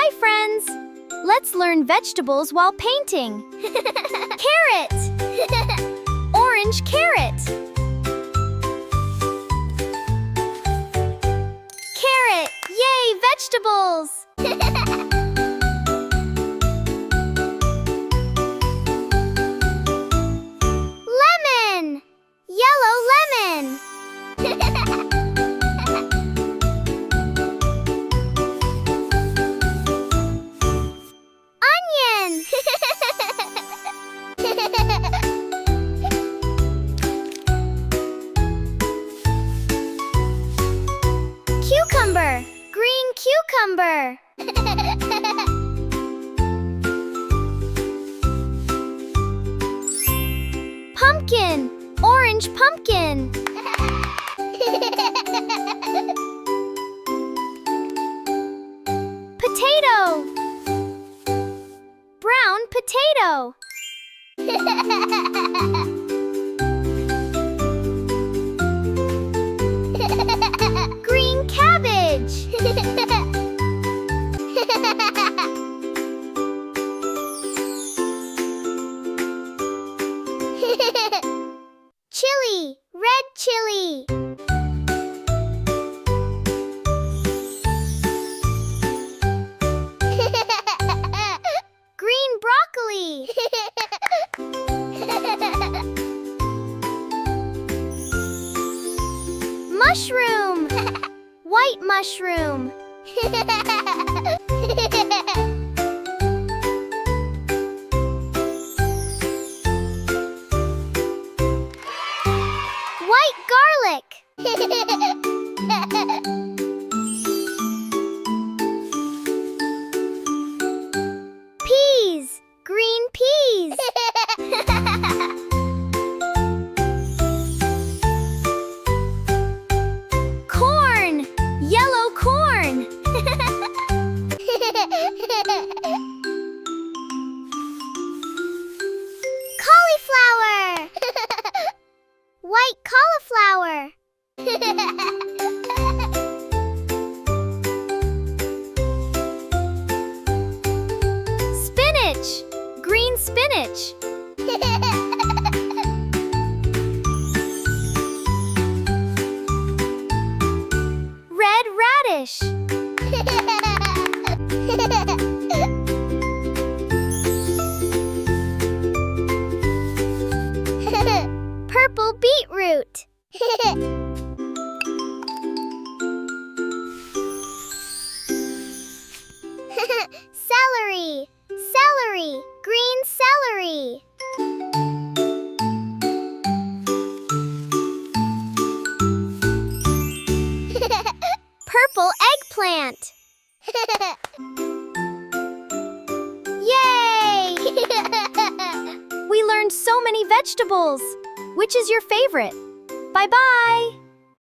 Hi, friends! Let's learn vegetables while painting. Carrot! Orange carrot. Carrot! Yay, vegetables! Lemon! Yellow lemon. Onion! Cucumber! Green cucumber. Pumpkin! Orange pumpkin. Potato! Brown potato. Green cabbage. Chili, red chili. Green broccoli. Mushroom. White mushroom. White garlic. Peas. Green peas. Corn. Yellow corn. Cauliflower. White cauliflower. Spinach. Green spinach. Red radish. Purple beetroot. Celery. Celery. Green celery. Purple eggplant. Yay! We learned so many vegetables. Which is your favorite? Bye-bye!